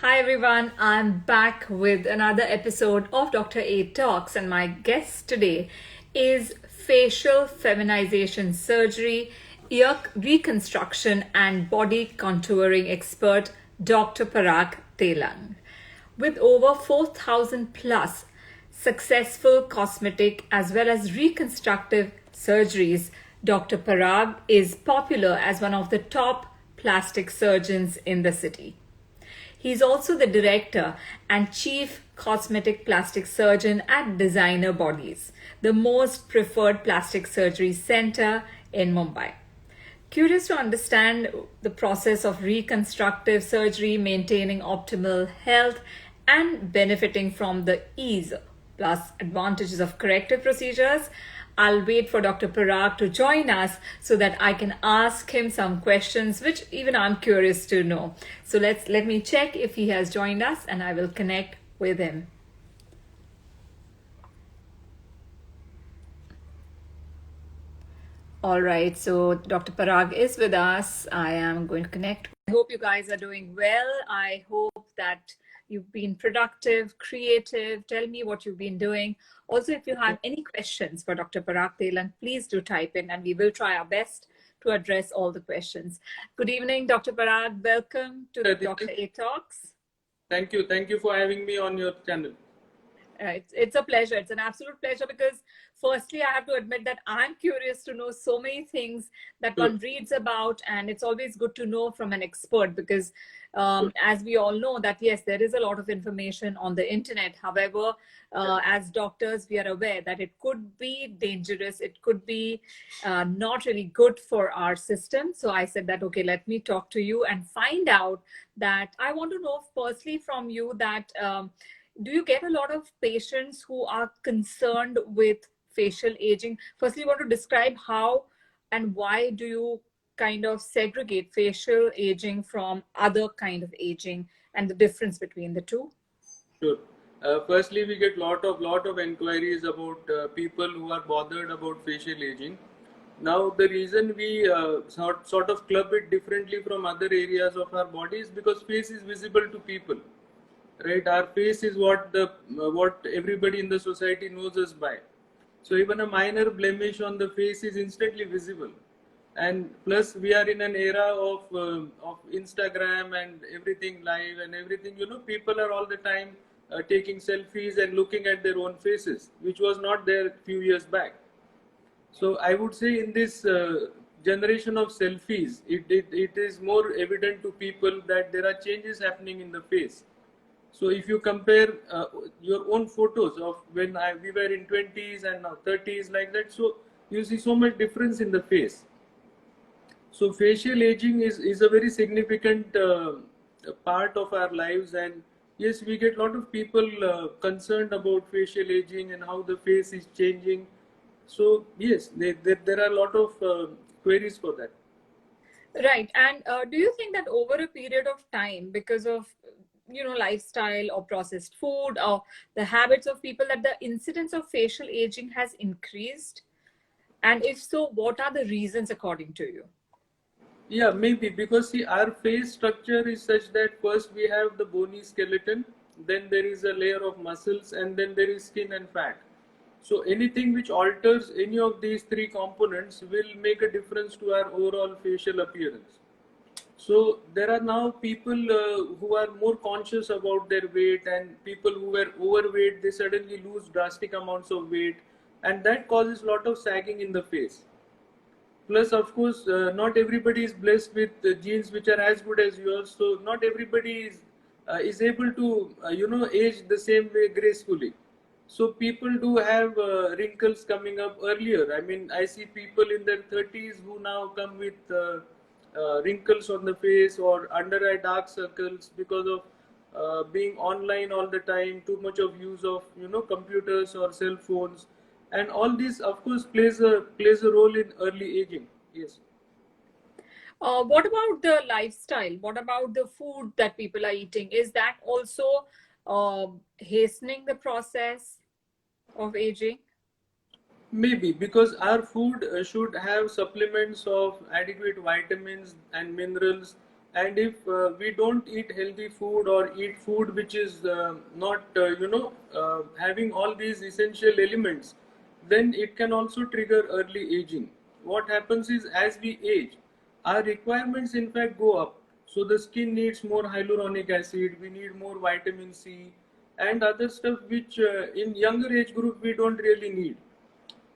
Hi everyone, I'm back with another episode of Dr. A Talks, and my guest today is facial feminization surgery, ear reconstruction, and body contouring expert Dr. Parag Telang. With over 4,000 plus successful cosmetic as well as reconstructive surgeries, Dr. Parag is popular as one of the top plastic surgeons in the city. He's also the director and chief cosmetic plastic surgeon at Designer Bodyz, the most preferred plastic surgery center in Mumbai. Curious to understand the process of reconstructive surgery, maintaining optimal health, and benefiting from the ease plus advantages of corrective procedures, I'll wait for Dr. Parag to join us so that I can ask him some questions which even I'm curious to know. So let me check if he has joined us and I will connect with him. All right, so Dr. Parag is with us. I am going to connect. I hope you guys are doing well. I hope that you've been productive, creative. Tell me what you've been doing. Also, if you have any questions for Dr. Parag Telang, please do type in and we will try our best to address all the questions. Good evening, Dr. Parag. Welcome to the Dr. A Talks. Thank you. Thank you for having me on your channel. It's a pleasure. It's an absolute pleasure because firstly, I have to admit that I'm curious to know so many things that one reads about, and it's always good to know from an expert because as we all know that, yes, there is a lot of information on the internet. However, as doctors, we are aware that it could be dangerous. It could be not really good for our system. So I said that, okay, let me talk to you and find out that I want to know firstly from you that do you get a lot of patients who are concerned with facial aging? Firstly, you want to describe how and why do you kind of segregate facial aging from other kind of aging and the difference between the two? Sure. Firstly, we get lot of inquiries about people who are bothered about facial aging. Now, the reason we sort of club it differently from other areas of our body is because face is visible to people. Right, our face is what everybody in the society knows us by. So even a minor blemish on the face is instantly visible, and plus we are in an era of Instagram and everything live and everything. You know, people are all the time taking selfies and looking at their own faces, which was not there a few years back. So I would say in this generation of selfies, it is more evident to people that there are changes happening in the face. So if you compare your own photos of when we were in 20s and now 30s like that, so you see so much difference in the face. So facial aging is a very significant part of our lives, and yes, we get a lot of people concerned about facial aging and how the face is changing. So yes, there are a lot of queries for that. Right. And do you think that over a period of time, because of lifestyle or processed food or the habits of people, that the incidence of facial aging has increased? And if so, what are the reasons according to you? Yeah, maybe because see, our face structure is such that first we have the bony skeleton, then there is a layer of muscles, and then there is skin and fat. So anything which alters any of these three components will make a difference to our overall facial appearance. So there are now people who are more conscious about their weight, and people who were overweight, they suddenly lose drastic amounts of weight, and that causes a lot of sagging in the face. Plus, of course, not everybody is blessed with genes which are as good as yours. So not everybody is able to age the same way gracefully. So people do have wrinkles coming up earlier. I mean, I see people in their 30s who now come with wrinkles on the face or under eye dark circles because of being online all the time, too much of use of computers or cell phones, and all this of course plays a role in early aging. Yes. What about the lifestyle? What about the food that people are eating? Is that also hastening the process of aging? Maybe because our food should have supplements of adequate vitamins and minerals And if we don't eat healthy food or eat food which is not having all these essential elements, then it can also trigger early aging. What happens is, as we age, our requirements in fact go up. So the skin needs more hyaluronic acid, we need more vitamin C and other stuff which in younger age group we don't really need.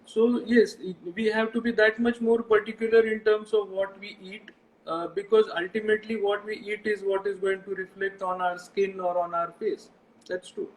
So yes, we have to be that much more particular in terms of what we eat, because ultimately what we eat is what is going to reflect on our skin or on our face. That's true.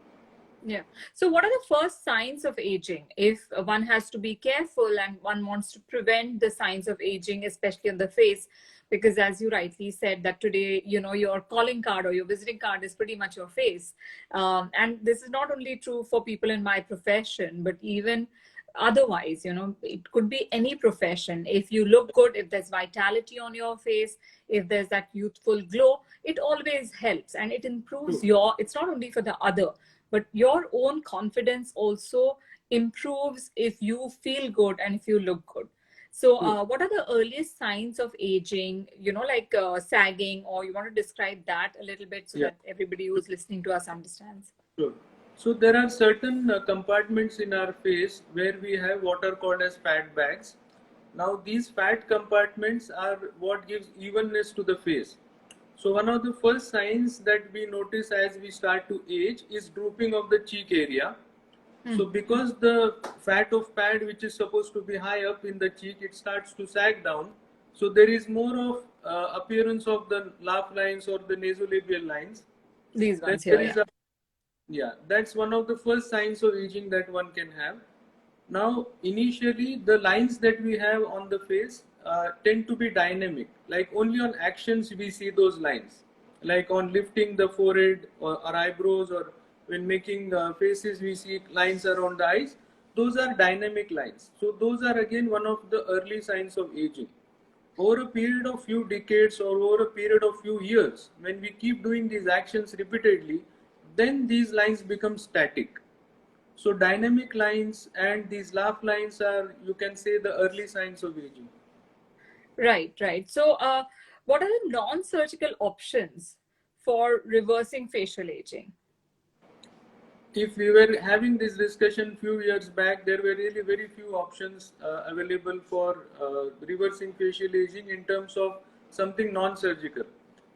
Yeah. So, what are the first signs of aging? If one has to be careful and one wants to prevent the signs of aging, especially on the face, because as you rightly said, that today, your calling card or your visiting card is pretty much your face. And this is not only true for people in my profession, but even otherwise, it could be any profession. If you look good, if there's vitality on your face, if there's that youthful glow, it always helps and it improves it's not only for the other, but your own confidence also improves if you feel good and if you look good. So, what are the earliest signs of aging, like sagging, or you want to describe that a little bit so that everybody who's listening to us understands? Sure. So there are certain compartments in our face where we have what are called as fat bags. Now these fat compartments are what gives evenness to the face. So one of the first signs that we notice as we start to age is drooping of the cheek area. So because the fat of pad which is supposed to be high up in the cheek, it starts to sag down. So there is more of appearance of the laugh lines or the nasolabial lines. These Then ones there here, is that's one of the first signs of aging that one can have. Now, initially, the lines that we have on the face tend to be dynamic. Like only on actions we see those lines. Like on lifting the forehead or eyebrows, or when making faces, we see lines around the eyes. Those are dynamic lines. So those are again one of the early signs of aging. Over a period of few decades or over a period of few years, when we keep doing these actions repeatedly, then these lines become static. So dynamic lines and these laugh lines are, you can say, the early signs of aging. Right. So, what are the non-surgical options for reversing facial aging? If we were having this discussion few years back, there were really very few options available for reversing facial aging in terms of something non-surgical.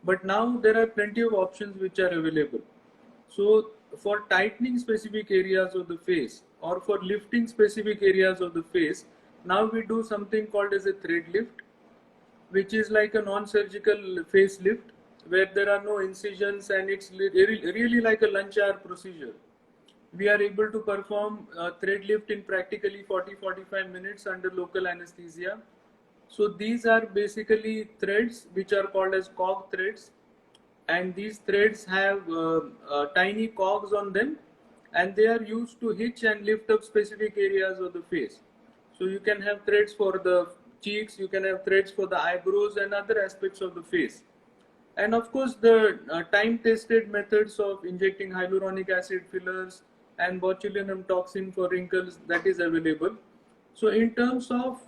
But now there are plenty of options which are available. So for tightening specific areas of the face or for lifting specific areas of the face, now we do something called as a thread lift, which is like a non-surgical facelift where there are no incisions and it's really like a lunch hour procedure. We are able to perform thread lift in practically 40-45 minutes under local anesthesia. So these are basically threads which are called as cog threads, and these threads have tiny cogs on them, and they are used to hitch and lift up specific areas of the face. So you can have threads for the cheeks, you can have threads for the eyebrows and other aspects of the face. And of course, the time-tested methods of injecting hyaluronic acid fillers and botulinum toxin for wrinkles, that is available. So in terms of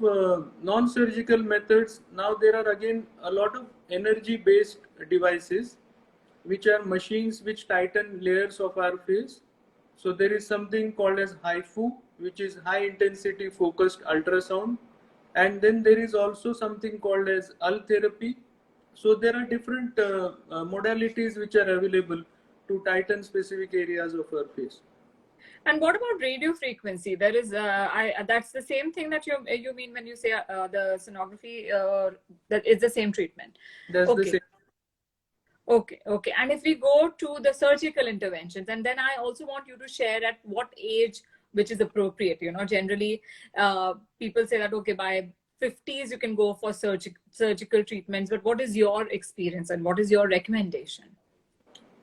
non-surgical methods, now there are again a lot of energy-based devices, which are machines which tighten layers of our face. So there is something called as HIFU, which is high intensity focused ultrasound. And then there is also something called as UL therapy. So there are different modalities which are available to tighten specific areas of our face. And what about radio frequency? There is, that's the same thing that you mean when you say the sonography. That is the same treatment. That's the same. Okay. And if we go to the surgical interventions, and then I also want you to share at what age which is appropriate. Generally, people say that, okay, by 50s you can go for surgical treatments, but what is your experience and what is your recommendation?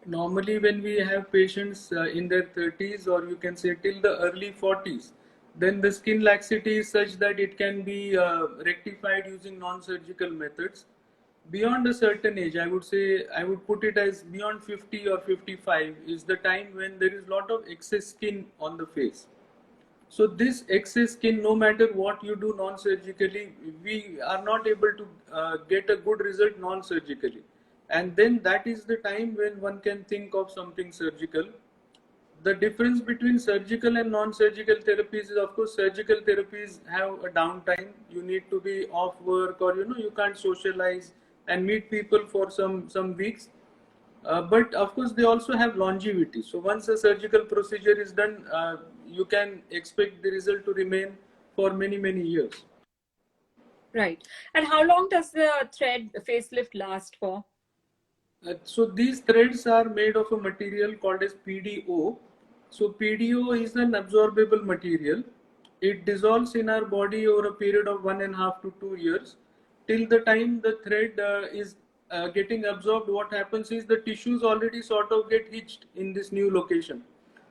Normally, when we have patients in their 30s, or you can say till the early 40s, then the skin laxity is such that it can be rectified using non-surgical methods. Beyond a certain age, I would say, I would put it as beyond 50 or 55 is the time when there is a lot of excess skin on the face. So this excess skin, no matter what you do non-surgically, we are not able to get a good result non-surgically. and then that is the time when one can think of something surgical. The difference between surgical and non-surgical therapies is, of course, surgical therapies have a downtime. You need to be off work, or you can't socialize and meet people for some weeks. But of course, they also have longevity. So once a surgical procedure is done, you can expect the result to remain for many years. Right. And how long does the thread facelift last for? So these threads are made of a material called as PDO. So PDO is an absorbable material. It dissolves in our body over a period of 1.5 to 2 years. Till the time the thread is getting absorbed, what happens is the tissues already sort of get hitched in this new location.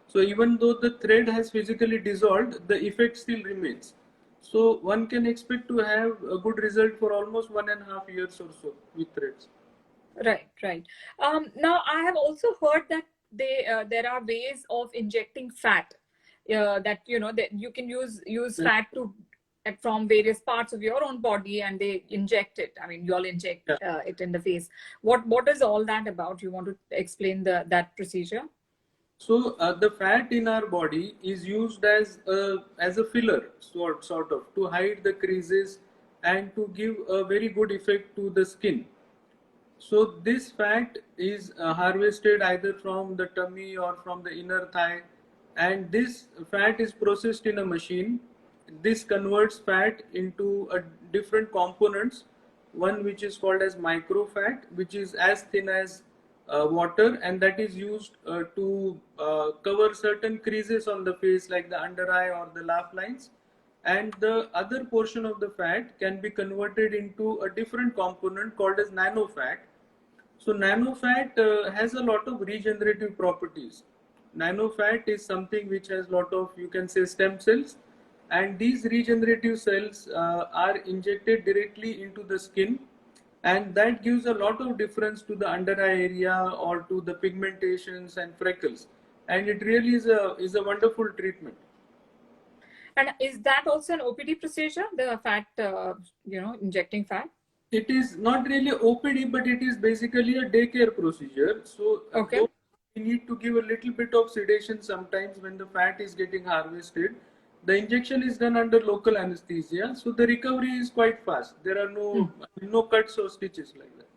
So even though the thread has physically dissolved, the effect still remains. So one can expect to have a good result for almost 1.5 years or so with threads. Right. Now I have also heard that there are ways of injecting fat. That that you can use fat to from various parts of your own body, and they inject it. I mean, you all inject it in the face. What is all that about? You want to explain that procedure? So the fat in our body is used as a filler sort of to hide the creases and to give a very good effect to the skin. So this fat is harvested either from the tummy or from the inner thigh, and this fat is processed in a machine. This converts fat into different components. One which is called as microfat, which is as thin as water, and that is used to cover certain creases on the face, like the under eye or the laugh lines. And the other portion of the fat can be converted into a different component called as nano fat. So nano fat has a lot of regenerative properties. Nano fat is something which has a lot of, you can say, stem cells, and these regenerative cells are injected directly into the skin, and that gives a lot of difference to the under eye area or to the pigmentations and freckles, and it really is a wonderful treatment. And is that also an OPD procedure, the fat, injecting fat? It is not really OPD, but it is basically a daycare procedure. So Okay. we need to give a little bit of sedation sometimes when the fat is getting harvested. The injection is done under local anesthesia, so the recovery is quite fast. There are no cuts or stitches like that.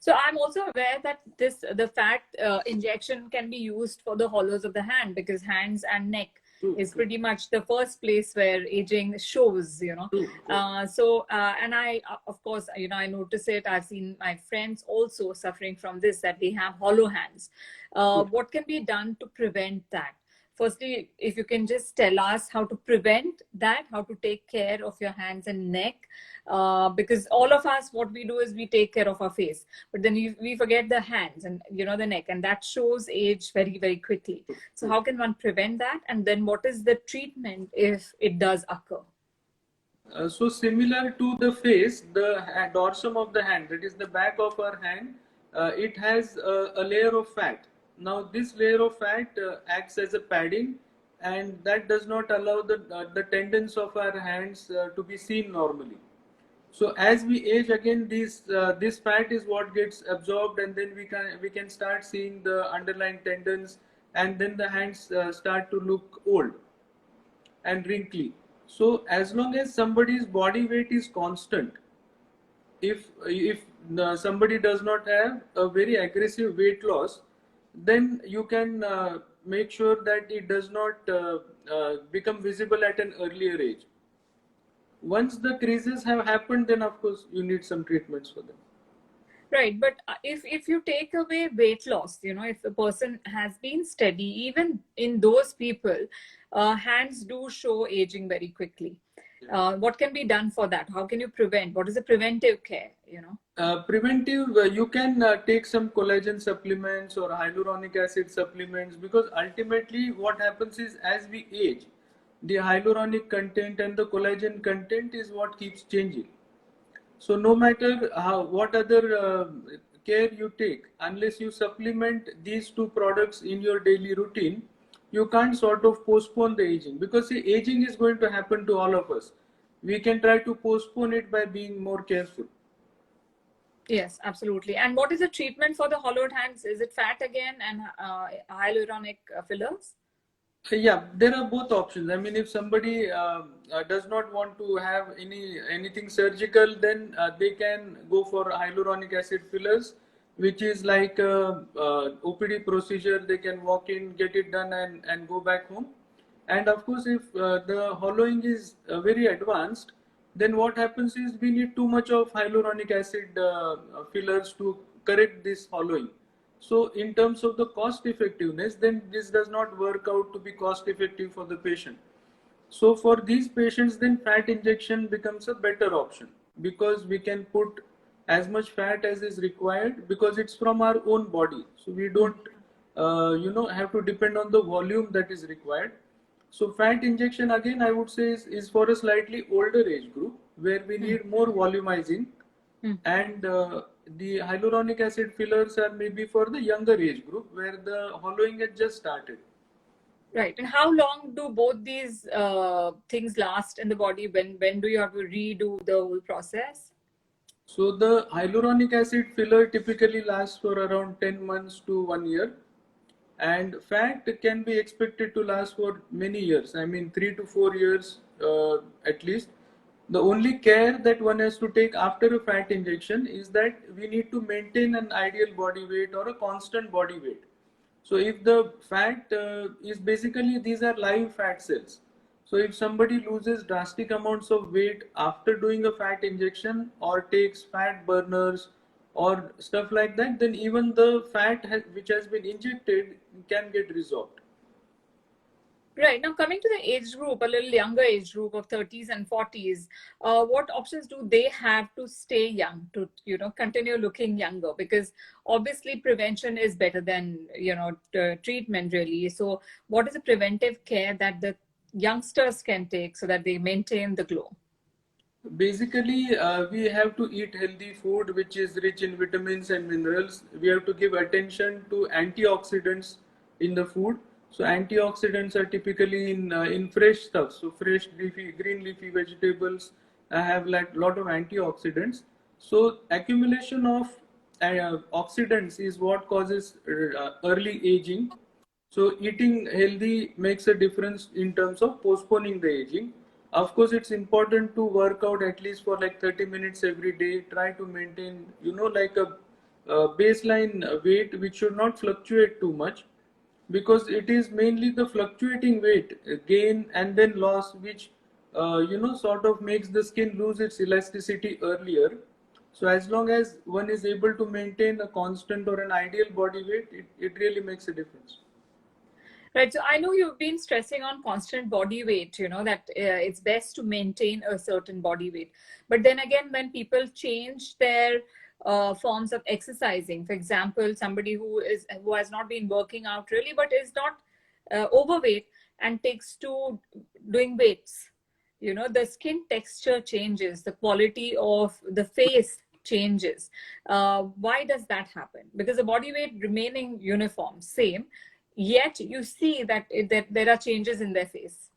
So I'm also aware that the fat injection can be used for the hollows of the hand, because hands and neck is pretty much the first place where aging shows, and I, of course, I notice it. I've seen my friends also suffering from this, that they have hollow hands. What can be done to prevent that? Firstly, if you can just tell us how to prevent that, how to take care of your hands and neck, because all of us, what we do is we take care of our face, but then we forget the hands and the neck, and that shows age very quickly. So how can one prevent that? And then what is the treatment if it does occur? So similar to the face, the dorsum of the hand, that is the back of our hand, it has a layer of fat. Now this layer of fat acts as a padding, and that does not allow the tendons of our hands to be seen normally. So as we age, again this fat is what gets absorbed, and then we can start seeing the underlying tendons, and then the hands start to look old and wrinkly. So as long as somebody's body weight is constant, if somebody does not have a very aggressive weight loss, then you can make sure that it does not become visible at an earlier age. Once the creases have happened, then of course you need some treatments for them. Right, but if you take away weight loss, if the person has been steady, even in those people, hands do show aging very quickly. What can be done for that? How can you prevent? What is the preventive care? Preventive, you can take some collagen supplements or hyaluronic acid supplements, because ultimately what happens is, as we age, the hyaluronic content and the collagen content is what keeps changing. So no matter what other care you take, unless you supplement these two products in your daily routine, you can't sort of postpone the aging, because see, aging is going to happen to all of us. We can try to postpone it by being more careful. Yes, absolutely. And what is the treatment for the hollowed hands? Is it fat again and hyaluronic fillers? Yeah, there are both options. I mean, if somebody does not want to have anything surgical, then they can go for hyaluronic acid fillers, which is like a, OPD procedure. They can walk in, get it done, and go back home. And of course, if the hollowing is very advanced, then what happens is we need too much of hyaluronic acid fillers to correct this hollowing. So in terms of the cost effectiveness, then this does not work out to be cost effective for the patient. So for these patients, then fat injection becomes a better option because we can put as much fat as is required because it's from our own body. So we don't, have to depend on the volume that is required. So fat injection again, I would say is for a slightly older age group where we need more volumizing, and the hyaluronic acid fillers are maybe for the younger age group where the hollowing had just started. Right. And how long do both these things last in the body? When do you have to redo the whole process? So the hyaluronic acid filler typically lasts for around 10 months to 1 year, and fat can be expected to last for many years. I mean, 3 to 4 years at least. The only care that one has to take after a fat injection is that we need to maintain an ideal body weight or a constant body weight. So if the fat is basically, these are live fat cells. So if somebody loses drastic amounts of weight after doing a fat injection or takes fat burners or stuff like that, then even the fat which has been injected can get resolved. Right. Now, coming to the age group, a little younger age group of 30s and 40s, what options do they have to stay young, to, continue looking younger? Because obviously prevention is better than, treatment really. So what is the preventive care that the youngsters can take so that they maintain the glow? Basically, we have to eat healthy food which is rich in vitamins and minerals. We have to give attention to antioxidants in the food. So antioxidants are typically in fresh stuff. So fresh leafy, green leafy vegetables have like lot of antioxidants. So accumulation of oxidants is what causes early aging. So eating healthy makes a difference in terms of postponing the aging. Of course, it's important to work out at least for like 30 minutes every day. Try to maintain, like a baseline weight which should not fluctuate too much, because it is mainly the fluctuating weight gain and then loss which, sort of makes the skin lose its elasticity earlier. So as long as one is able to maintain a constant or an ideal body weight, it really makes a difference. Right. So I know you've been stressing on constant body weight, that it's best to maintain a certain body weight. But then again, when people change their forms of exercising, for example, somebody who has not been working out really, but is not overweight and takes to doing weights, the skin texture changes, the quality of the face changes. Why does that happen? Because the body weight remaining uniform, same, yet you see that there are changes in their face.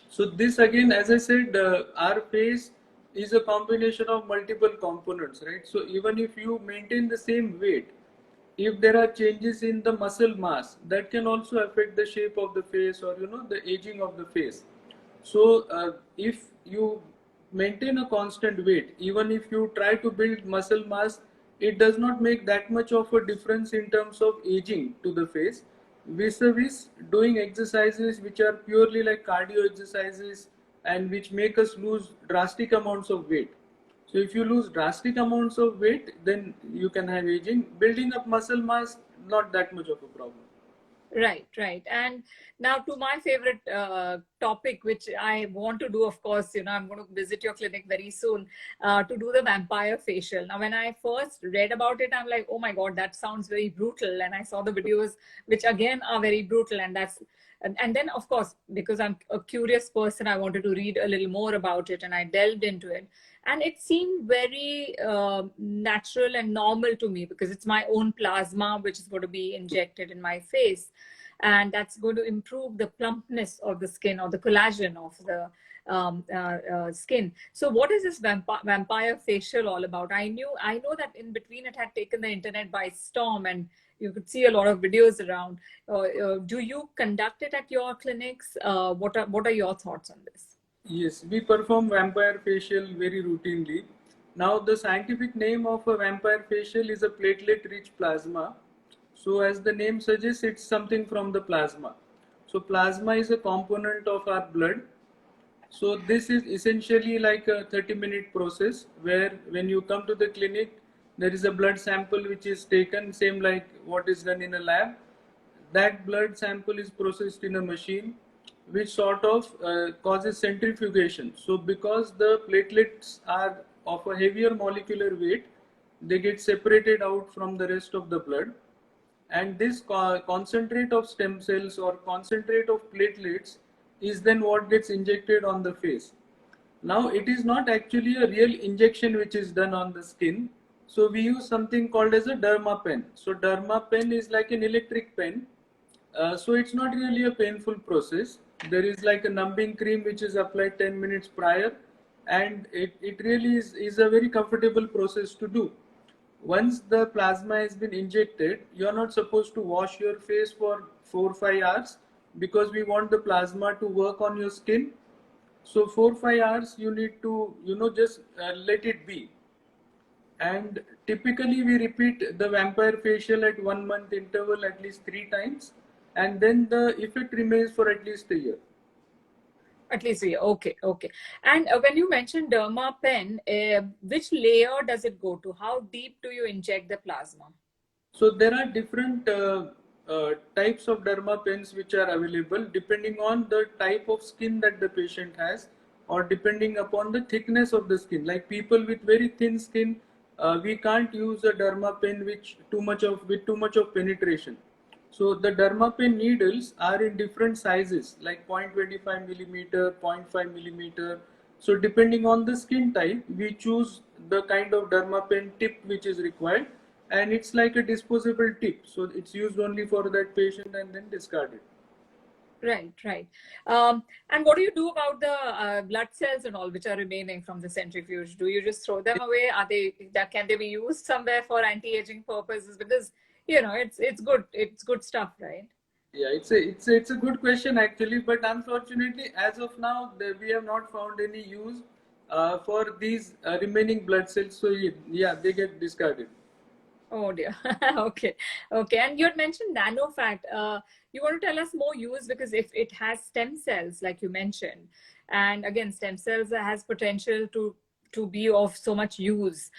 So this again, as I said, our face is a combination of multiple components, right? So even if you maintain the same weight, if there are changes in the muscle mass, that can also affect the shape of the face or the aging of the face. So if you maintain a constant weight, even if you try to build muscle mass, it does not make that much of a difference in terms of aging to the face. Vis-a-vis doing exercises which are purely like cardio exercises and which make us lose drastic amounts of weight. So if you lose drastic amounts of weight, then you can have aging. Building up muscle mass, not that much of a problem. Right, right. And now to my favorite topic, which I want to do, of course, I'm going to visit your clinic very soon to do the vampire facial. Now, when I first read about it, I'm like, oh my God, that sounds very brutal. And I saw the videos, which again are very brutal. And then, of course, because I'm a curious person, I wanted to read a little more about it and I delved into it. And it seemed very natural and normal to me because it's my own plasma, which is going to be injected in my face. and that's going to improve the plumpness of the skin or the collagen of the skin. So what is this vampire facial all about? I know that in between it had taken the internet by storm, and you could see a lot of videos around. Do you conduct it at your clinics? What are your thoughts on this? Yes, we perform vampire facial very routinely. Now, the scientific name of a vampire facial is a platelet-rich plasma. So, as the name suggests, it's something from the plasma. So, plasma is a component of our blood. So, this is essentially like a 30-minute process where when you come to the clinic, there is a blood sample which is taken, same like what is done in a lab. That blood sample is processed in a machine which sort of causes centrifugation. So because the platelets are of a heavier molecular weight, they get separated out from the rest of the blood, and this concentrate of stem cells or concentrate of platelets is then what gets injected on the face. Now it is not actually a real injection which is done on the skin, so we use something called as a derma pen. So derma pen is like an electric pen, so it's not really a painful process. There is like a numbing cream which is applied 10 minutes prior, and it really is a very comfortable process to do. Once the plasma has been injected, you are not supposed to wash your face for 4 or 5 hours because we want the plasma to work on your skin. So 4 or 5 hours you need to just let it be. And typically we repeat the vampire facial at 1 month interval at least 3 times, and then the effect remains for at least a year. At least a year. Okay, okay. And when you mentioned derma pen, which layer does it go to? How deep do you inject the plasma? So there are different types of derma pens which are available depending on the type of skin that the patient has, or depending upon the thickness of the skin. Like people with very thin skin, we can't use a derma pen with too much of penetration. So the derma pen needles are in different sizes, like 0.25 millimeter, 0.5 millimeter. So depending on the skin type, we choose the kind of derma pen tip which is required, and it's like a disposable tip. So it's used only for that patient and then discarded. Right, right. And what do you do about the blood cells and all which are remaining from the centrifuge? Do you just throw them away? Can they be used somewhere for anti-aging purposes? Because it's good stuff, right? Yeah, it's a good question actually, but unfortunately, as of now, we have not found any use for these remaining blood cells. So yeah, they get discarded. Oh dear. Okay. Okay. And you had mentioned nano fat. You want to tell us more use, because if it has stem cells, like you mentioned, and again, stem cells has potential to be of so much use.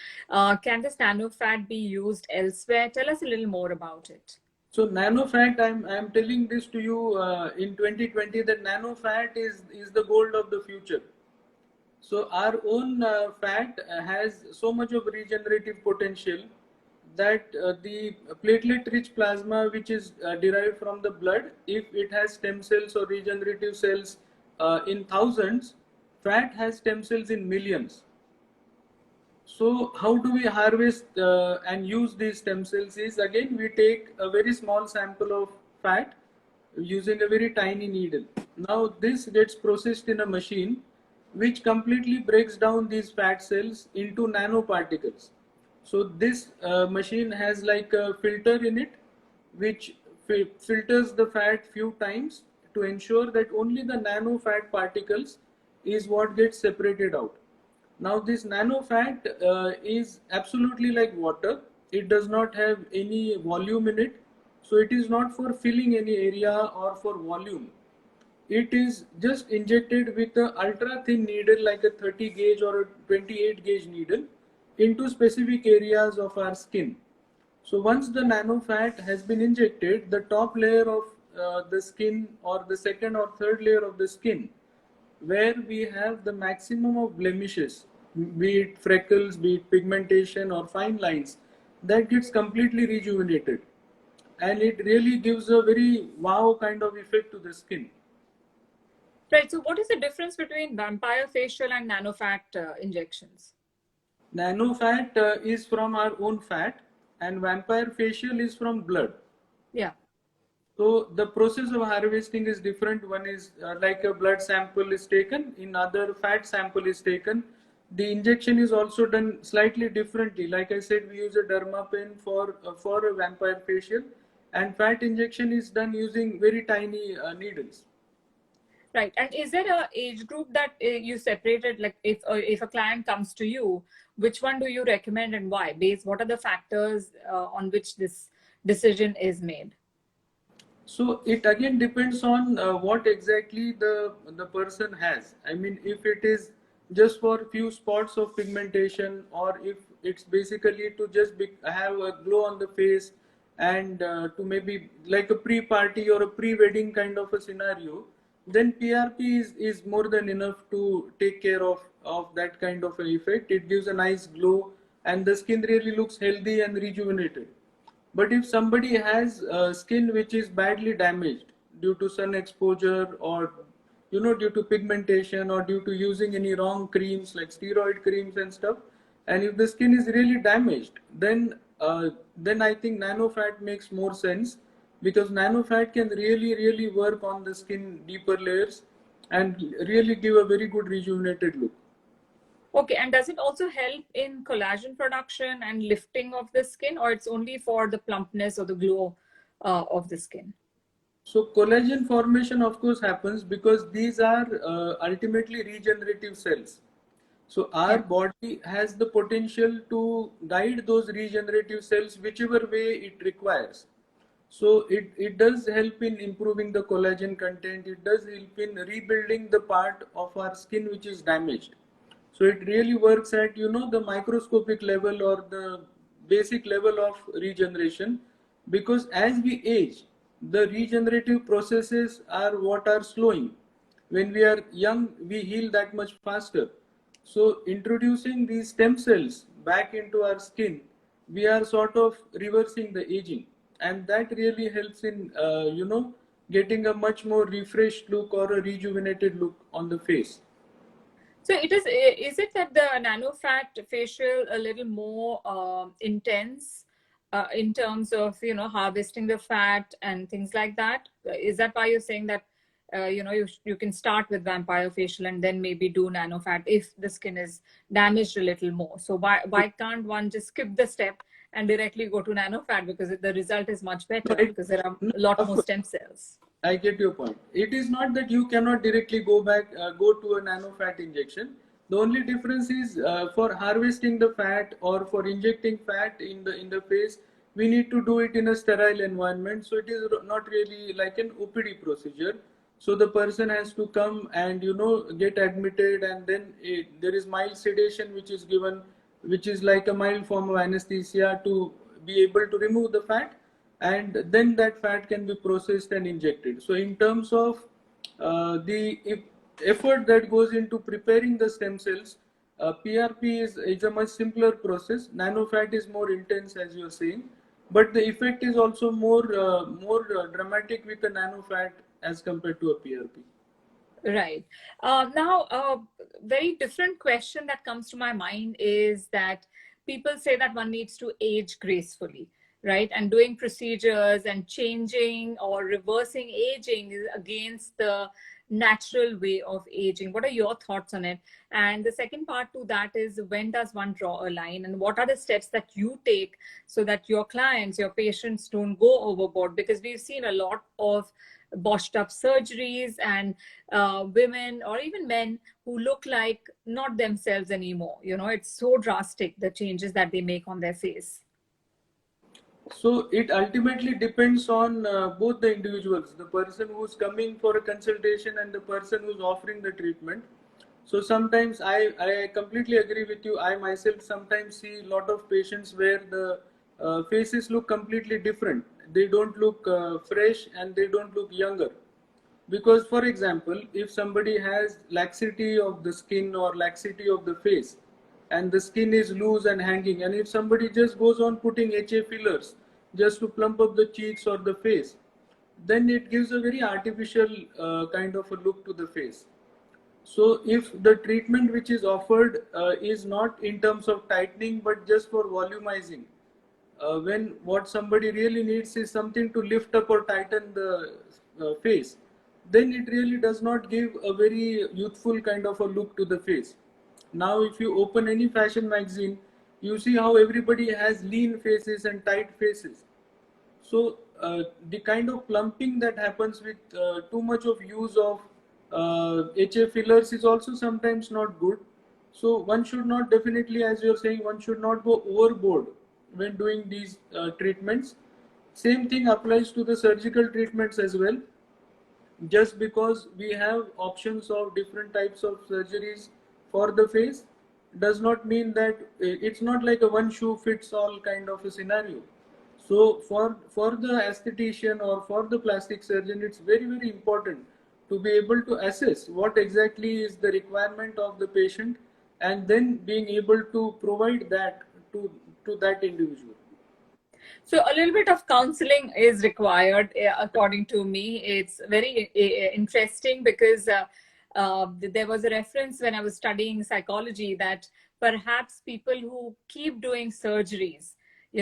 Can this nano fat be used elsewhere? Tell us a little more about it. So nano fat, I'm telling this to you in 2020 that nano fat is the gold of the future. So our own fat has so much of regenerative potential that the platelet-rich plasma, which is derived from the blood, if it has stem cells or regenerative cells in thousands, fat has stem cells in millions. So how do we harvest and use these stem cells is, again, we take a very small sample of fat using a very tiny needle. Now this gets processed in a machine which completely breaks down these fat cells into nanoparticles. So this machine has like a filter in it which filters the fat few times to ensure that only the nano fat particles is what gets separated out. Now this nano fat is absolutely like water. It does not have any volume in it. So it is not for filling any area or for volume. It is just injected with a ultra thin needle like a 30 gauge or a 28 gauge needle into specific areas of our skin. So once the nano fat has been injected, the top layer of the skin, or the second or third layer of the skin, where we have the maximum of blemishes, be it freckles, be it pigmentation or fine lines, that gets completely rejuvenated. And it really gives a very wow kind of effect to the skin. Right. So what is the difference between vampire facial and nano fat injections? Nano fat is from our own fat, and vampire facial is from blood. Yeah. So the process of harvesting is different. One is like a blood sample is taken, in other fat sample is taken. The injection is also done slightly differently. Like I said, we use a derma pen for a vampire facial, and fat injection is done using very tiny needles. Right. And is there a age group that you separated? Like if a client comes to you, which one do you recommend and why? What are the factors on which this decision is made? So it again depends on what exactly the person has. I mean, if it is just for few spots of pigmentation, or if it's basically to just have a glow on the face, and to maybe like a pre-party or a pre-wedding kind of a scenario, then PRP is more than enough to take care of that kind of an effect. It gives a nice glow, and the skin really looks healthy and rejuvenated. But if somebody has skin which is badly damaged due to sun exposure, or due to pigmentation, or due to using any wrong creams like steroid creams and stuff, and if the skin is really damaged, then I think nano fat makes more sense, because nano fat can really work on the skin deeper layers and really give a very good rejuvenated look. Okay, and does it also help in collagen production and lifting of the skin, or it's only for the plumpness or the glow of the skin? So collagen formation of course happens because these are ultimately regenerative cells. So our Yeah. body has the potential to guide those regenerative cells whichever way it requires. So it does help in improving the collagen content. It does help in rebuilding the part of our skin which is damaged. So it really works at the microscopic level or the basic level of regeneration, because as we age, the regenerative processes are what are slowing. When we are young, we heal that much faster. So introducing these stem cells back into our skin, we are sort of reversing the aging, and that really helps in getting a much more refreshed look or a rejuvenated look on the face. So is it that the nano fat facial a little more intense in terms of, harvesting the fat and things like that? Is that why you're saying that, you can start with vampire facial and then maybe do nano fat if the skin is damaged a little more? So why can't one just skip the step and directly go to nano fat, because the result is much No, better because there are no, a lot of more course, stem cells? I get your point. It is not that you cannot directly go to a nano fat injection. The only difference is for harvesting the fat or for injecting fat in the face, we need to do it in a sterile environment. So it is not really like an OPD procedure. So the person has to come and get admitted, and then there is mild sedation which is given, which is like a mild form of anesthesia to be able to remove the fat, and then that fat can be processed and injected. So in terms of the effort that goes into preparing the stem cells, PRP is a much simpler process. Nano fat is more intense, as you are saying, but the effect is also more dramatic with the nano fat as compared to a PRP. Right. Now, a very different question that comes to my mind is that people say that one needs to age gracefully, right? And doing procedures and changing or reversing aging is against the natural way of aging. What are your thoughts on it? And the second part to that is, when does one draw a line, and what are the steps that you take so that your clients, your patients don't go overboard? Because we've seen a lot of botched up surgeries and women or even men who look like not themselves anymore. It's so drastic, the changes that they make on their face. So it ultimately depends on both the individuals, the person who's coming for a consultation and the person who's offering the treatment. So sometimes I completely agree with you. I myself sometimes see a lot of patients where the faces look completely different. They don't look fresh and they don't look younger. Because, for example, if somebody has laxity of the skin or laxity of the face, and the skin is loose and hanging, and if somebody just goes on putting HA fillers just to plump up the cheeks or the face, then it gives a very artificial kind of a look to the face. So if the treatment which is offered is not in terms of tightening but just for volumizing, when what somebody really needs is something to lift up or tighten the face, then it really does not give a very youthful kind of a look to the face. Now, if you open any fashion magazine, you see how everybody has lean faces and tight faces. So the kind of plumping that happens with too much of use of HA fillers is also sometimes not good. So one should not, definitely, as you're saying, one should not go overboard when doing these treatments. Same thing applies to the surgical treatments as well. Just because we have options of different types of surgeries for the face does not mean that it's not like a one shoe fits all kind of a scenario. So for the aesthetician or for the plastic surgeon, it's very important to be able to assess what exactly is the requirement of the patient, and then being able to provide that to that individual. So a little bit of counseling is required, according to me. It's very interesting because there was a reference when I was studying psychology that perhaps people who keep doing surgeries,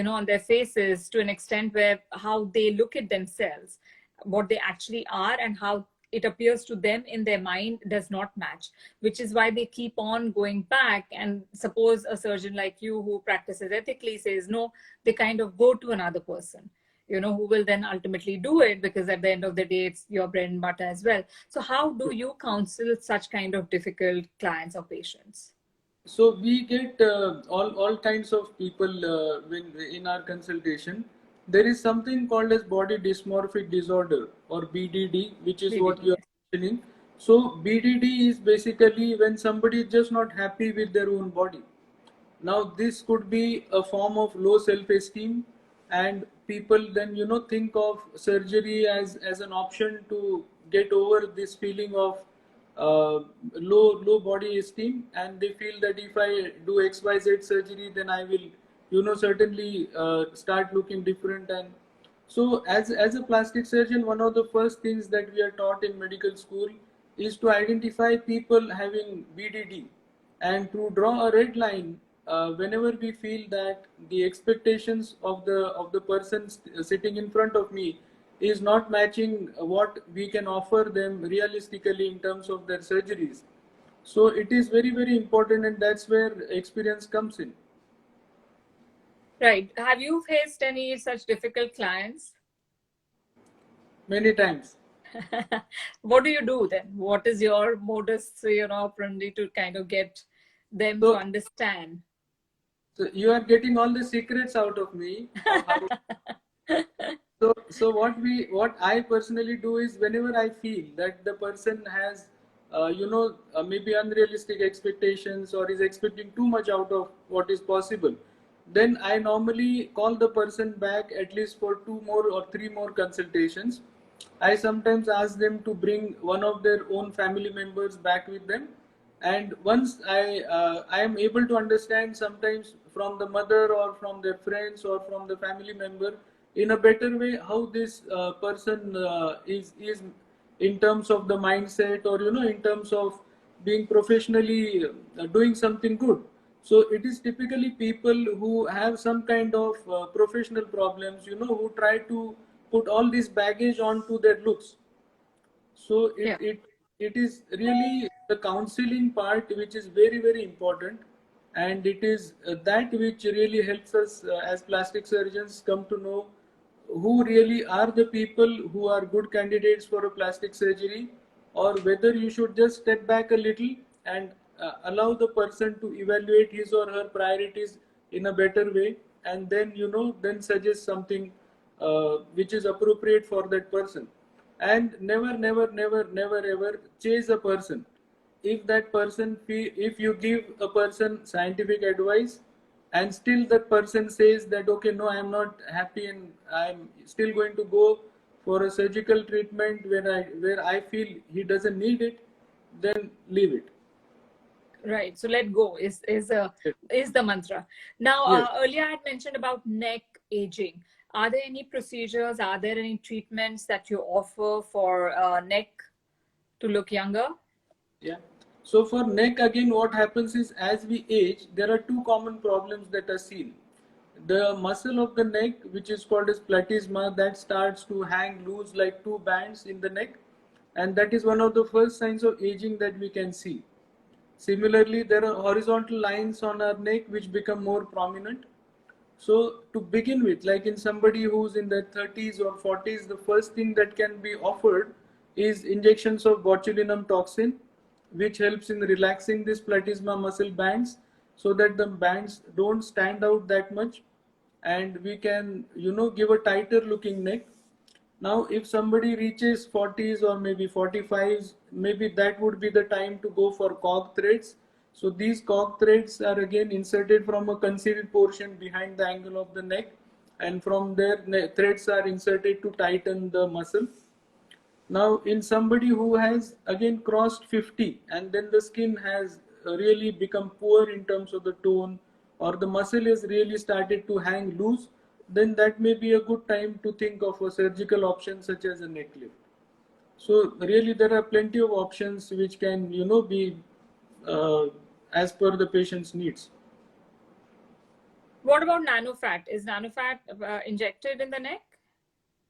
on their faces to an extent where how they look at themselves, what they actually are, and how it appears to them in their mind does not match, which is why they keep on going back. And suppose a surgeon like you who practices ethically says no, they kind of go to another person, who will then ultimately do it, because at the end of the day, it's your bread and butter as well. So how do you counsel such kind of difficult clients or patients? So we get all kinds of people when in our consultation. There is something called as body dysmorphic disorder, or BDD, which is what you BBD. are mentioning. So BDD is basically when somebody is just not happy with their own body. Now this could be a form of low self-esteem, and people then think of surgery as an option to get over this feeling of low body esteem, and they feel that if I do XYZ surgery, then I will certainly start looking different. And so as a plastic surgeon, one of the first things that we are taught in medical school is to identify people having BDD and to draw a red line whenever we feel that the expectations of the person sitting in front of me is not matching what we can offer them realistically in terms of their surgeries. So it is very important, and that's where experience comes in. Right. Have you faced any such difficult clients? Many times. What do you do then? What is your modus, operandi to kind of get them to So, understand? so you are getting all the secrets out of me of how. So what I personally do is, whenever I feel that the person has, maybe unrealistic expectations or is expecting too much out of what is possible, then I normally call the person back at least for 2 more or 3 more consultations. I sometimes ask them to bring one of their own family members back with them, and once I am able to understand, sometimes from the mother or from their friends or from the family member, in a better way how this person is in terms of the mindset, or in terms of being professionally doing something good. So it is typically people who have some kind of professional problems, who try to put all this baggage onto their looks. So Yeah. it is really the counseling part which is very important, and it is that which really helps us as plastic surgeons come to know who really are the people who are good candidates for a plastic surgery, or whether you should just step back a little and allow the person to evaluate his or her priorities in a better way, and then then suggest something which is appropriate for that person. And never ever chase a person. If that person if you give a person scientific advice, and still that person says that, okay, no, I am not happy and I'm still going to go for a surgical treatment where I feel he doesn't need it, then leave it. Right. So let go Yes. is the mantra. Now, Yes. earlier I had mentioned about neck aging. Are there any procedures? Are there any treatments that you offer for neck to look younger? Yeah. So for neck, again, what happens is, as we age, there are two common problems that are seen. the muscle of the neck, which is called as platysma, that starts to hang loose like two bands in the neck, and that is one of the first signs of aging that we can see. Similarly, there are horizontal lines on our neck which become more prominent. So to begin with, like in somebody who's in their 30s or 40s, the first thing that can be offered is injections of botulinum toxin, which helps in relaxing this platysma muscle bands so that the bands don't stand out that much, and we can, give a tighter looking neck. Now, if somebody reaches 40s or maybe 45s, maybe that would be the time to go for cog threads. So these cog threads are again inserted from a concealed portion behind the angle of the neck, and from there threads are inserted to tighten the muscle. Now, in somebody who has again crossed 50 and then the skin has really become poor in terms of the tone, or the muscle has really started to hang loose, then that may be a good time to think of a surgical option such as a neck lift. So really there are plenty of options which can, be uh, as per the patient's needs. What about nano fat? Is nano fat injected in the neck?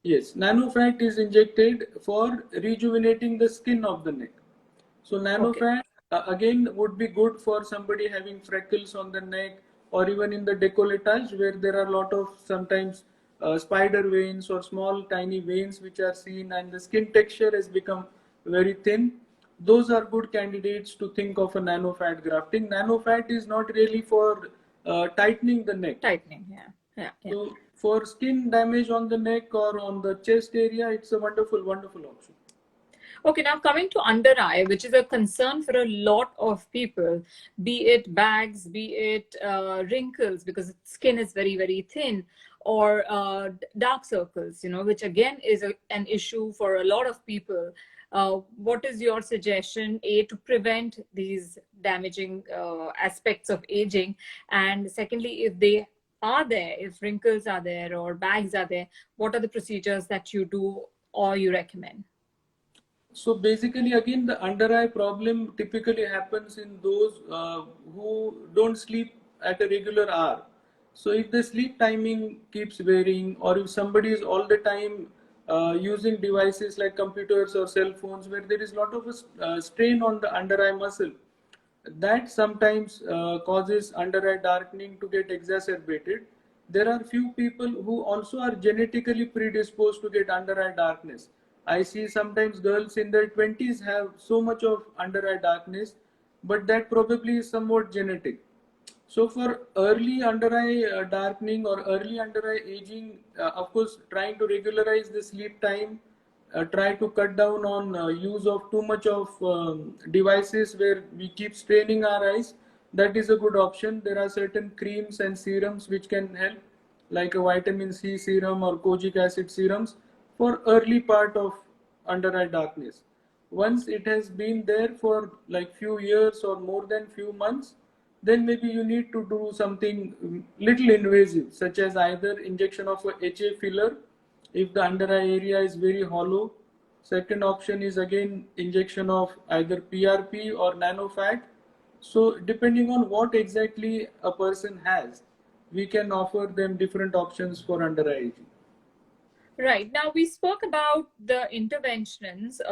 Yes, nano fat is injected for rejuvenating the skin of the neck. So nano Okay. fat again would be good for somebody having freckles on the neck, or even in the décolletage where there are a lot of sometimes spider veins or small tiny veins which are seen and the skin texture has become very thin. Those are good candidates to think of a nano fat grafting. Nano fat is not really for tightening the neck. Tightening, yeah. Yeah, yeah. So for skin damage on the neck or on the chest area, it's a wonderful, wonderful option. Okay, now coming to under eye, which is a concern for a lot of people, be it bags, be it wrinkles, because skin is very, very thin, or dark circles, which again is an issue for a lot of people. What is your suggestion, A, to prevent these damaging aspects of aging? And secondly, if they are there, if wrinkles are there or bags are there, what are the procedures that you do or you recommend? So basically, again, the under eye problem typically happens in those who don't sleep at a regular hour. So if the sleep timing keeps varying, or if somebody is all the time using devices like computers or cell phones where there is a lot of a strain on the under eye muscle, that sometimes causes under eye darkening to get exacerbated. There are few people who also are genetically predisposed to get under eye darkness. I see sometimes girls in their 20s have so much of under eye darkness, but that probably is somewhat genetic. So for early under eye darkening or early under eye aging, of course, trying to regularize the sleep time, try to cut down on use of too much of devices where we keep straining our eyes. That is a good option. There are certain creams and serums which can help, like a vitamin C serum or kojic acid serums for early part of under eye darkness. Once it has been there for like few years or more than few months, then maybe you need to do something little invasive, such as either injection of a HA filler if the under eye area is very hollow. Second option is again injection of either PRP or nano fat. So depending on what exactly a person has, we can offer them different options for under eye aging. Right. Now we spoke about the interventions.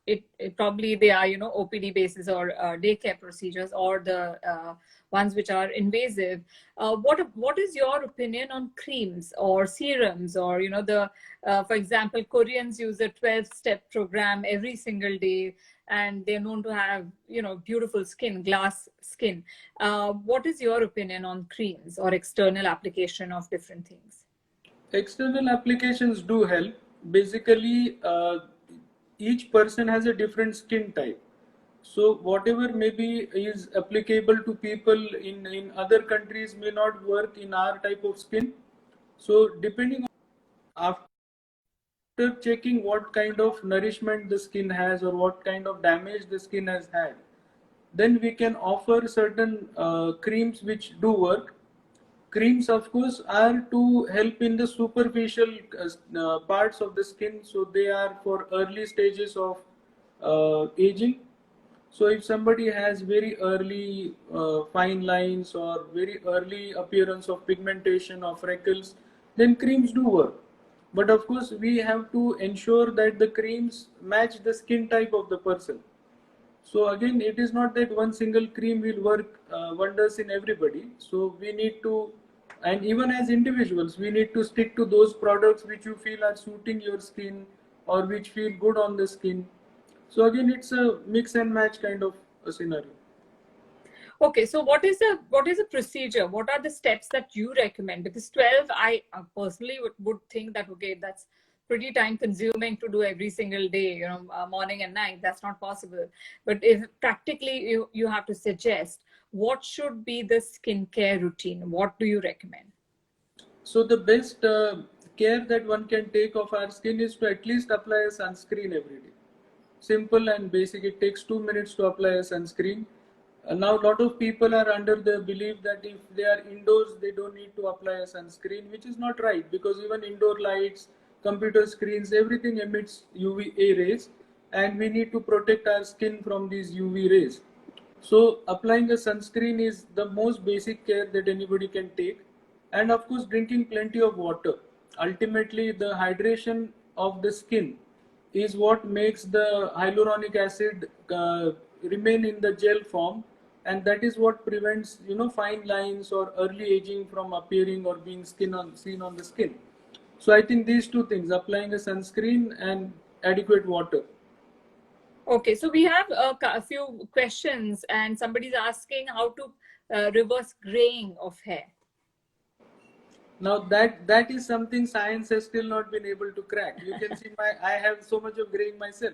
It probably they are OPD basis or daycare procedures or the ones which are invasive. What is your opinion on creams or serums or the for example Koreans use a 12-step program every single day and they're known to have beautiful skin, glass skin. What is your opinion on creams or external application of different things? External applications do help. Basically, each person has a different skin type. So whatever maybe is applicable to people in other countries may not work in our type of skin. So depending on after checking what kind of nourishment the skin has or what kind of damage the skin has had, then we can offer certain creams which do work. Creams, of course, are to help in the superficial parts of the skin, so they are for early stages of aging. So if somebody has very early fine lines or very early appearance of pigmentation or freckles, then creams do work. But of course, we have to ensure that the creams match the skin type of the person. So again, it is not that one single cream will work wonders in everybody. So we need to, and even as individuals, we need to stick to those products which you feel are suiting your skin or which feel good on the skin. So again, it's a mix and match kind of a scenario. Okay, so what is the procedure? What are the steps that you recommend? Because 12, I personally would think that, okay, that's pretty time consuming to do every single day, morning and night. That's not possible. But if practically you have to suggest, what should be the skincare routine? What do you recommend? So the best care that one can take of our skin is to at least apply a sunscreen every day. Simple and basic. It takes 2 minutes to apply a sunscreen. Now, a lot of people are under the belief that if they are indoors, they don't need to apply a sunscreen, which is not right, because even indoor lights, computer screens, everything emits UVA rays, and we need to protect our skin from these UV rays. So, applying a sunscreen is the most basic care that anybody can take, and of course, drinking plenty of water. Ultimately, the hydration of the skin is what makes the hyaluronic acid remain in the gel form, and that is what prevents fine lines or early aging from appearing or being seen on the skin. So I think these two things, applying a sunscreen and adequate water. Okay, so we have a few questions, and somebody's asking how to reverse graying of hair. Now that is something science has still not been able to crack. You can see I have so much of graying myself.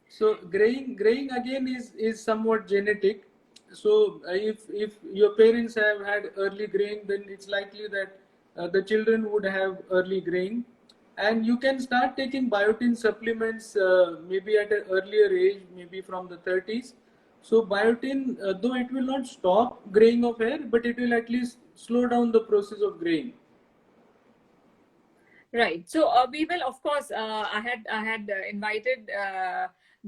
So graying again is somewhat genetic. So if your parents have had early graying, then it's likely that the children would have early graying. And you can start taking biotin supplements maybe at an earlier age, maybe from the 30s. So biotin, though it will not stop graying of hair, but it will at least slow down the process of graying. Right. So we will, of course. I had invited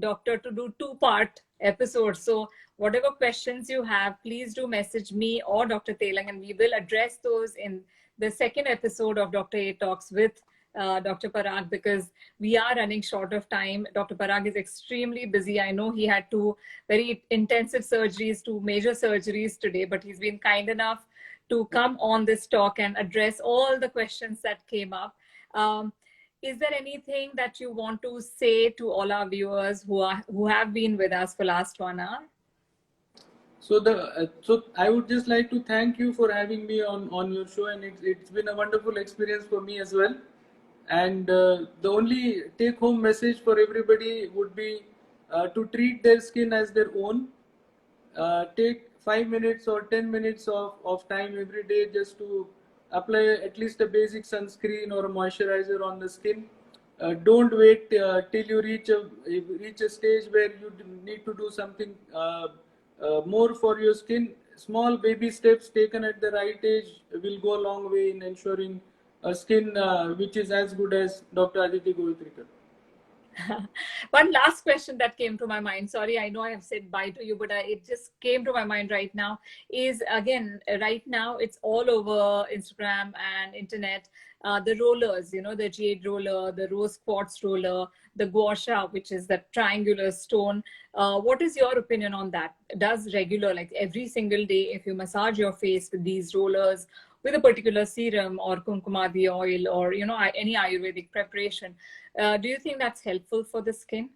doctor to do two-part episodes. So whatever questions you have, please do message me or Dr. Telang, and we will address those in the second episode of Dr. A Talks with Dr. Parag, because we are running short of time. Dr. Parag is extremely busy. I know he had two very intensive surgeries, two major surgeries today, but he's been kind enough to come on this talk and address all the questions that came up. Um, is there anything that you want to say to all our viewers who have been with us for last 1 hour? So I would just like to thank you for having me on your show, and it's been a wonderful experience for me as well. And the only take home message for everybody would be to treat their skin as their own. Take 5 minutes or 10 minutes of time every day just to apply at least a basic sunscreen or a moisturizer on the skin. Don't wait till you reach a stage where you need to do something more for your skin. Small baby steps taken at the right age will go a long way in ensuring a skin which is as good as Dr. Aditi Govitrikar. One last question that came to my mind. Sorry, I know I have said bye to you, but it just came to my mind right now. Is again, right now it's all over Instagram and internet. The rollers, the jade roller, the rose quartz roller, the gua sha, which is the triangular stone. What is your opinion on that? Does regular, like every single day, if you massage your face with these rollers, with a particular serum or kumkumadi oil or any Ayurvedic preparation, do you think that's helpful for the skin?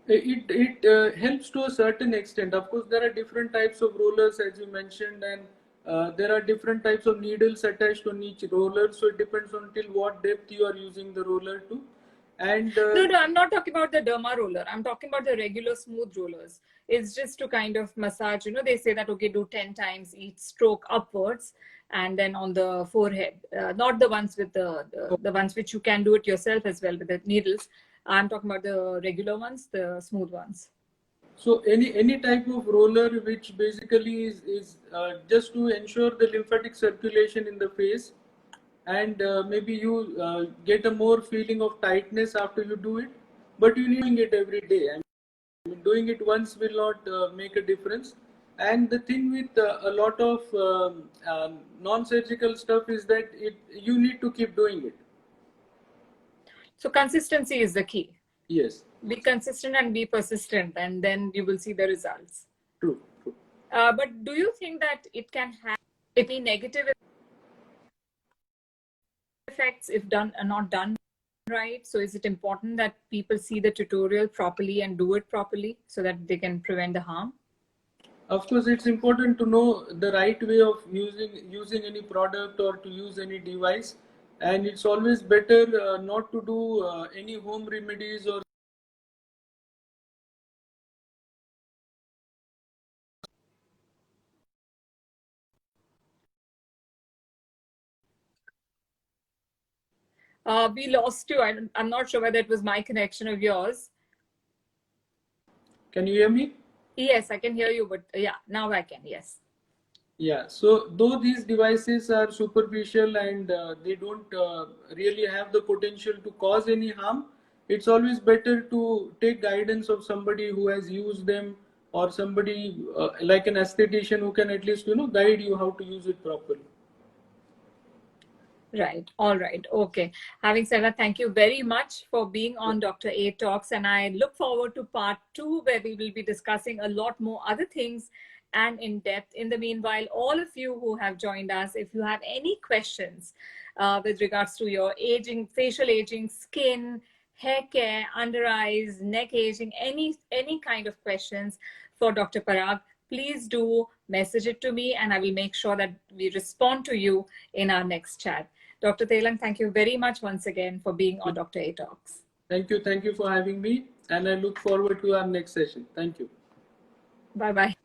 It helps to a certain extent. Of course, there are different types of rollers, as you mentioned, and there are different types of needles attached on each roller. So it depends on till what depth you are using the roller to. And No, I'm not talking about the derma roller. I'm talking about the regular smooth rollers. It's just to kind of massage. They say that, okay, do 10 times each stroke upwards and then on the forehead. Not the ones with the ones which you can do it yourself as well with the needles. I'm talking about the regular ones, the smooth ones. so any type of roller which basically is just to ensure the lymphatic circulation in the face, and maybe you get a more feeling of tightness after you do it, but you need doing it every day. I mean, doing it once will not make a difference. And the thing with a lot of non-surgical stuff is that you need to keep doing it. So consistency is the key. Yes. Be consistent and be persistent, and then you will see the results. True. True. But do you think that it can have any negative effects if not done right? So is it important that people see the tutorial properly and do it properly so that they can prevent the harm? Of course, it's important to know the right way of using any product or to use any device, and it's always better not to do any home remedies or We lost you. I'm not sure whether it was my connection or yours. Can you hear me? Yes, I can hear you, but yeah, now I can. Yes. Yeah, so though these devices are superficial and they don't really have the potential to cause any harm, it's always better to take guidance of somebody who has used them, or somebody like an esthetician who can at least guide you how to use it properly. Right. All right. Okay. Having said that, thank you very much for being on Dr. A Talks. And I look forward to part 2, where we will be discussing a lot more other things and in depth. In the meanwhile, all of you who have joined us, if you have any questions with regards to your aging, facial aging, skin, hair care, under eyes, neck aging, any kind of questions for Dr. Parag, please do message it to me, and I will make sure that we respond to you in our next chat. Dr. Telang, thank you very much once again for being on Dr. A Talks. Thank you for having me, and I look forward to our next session. Thank you. Bye-bye.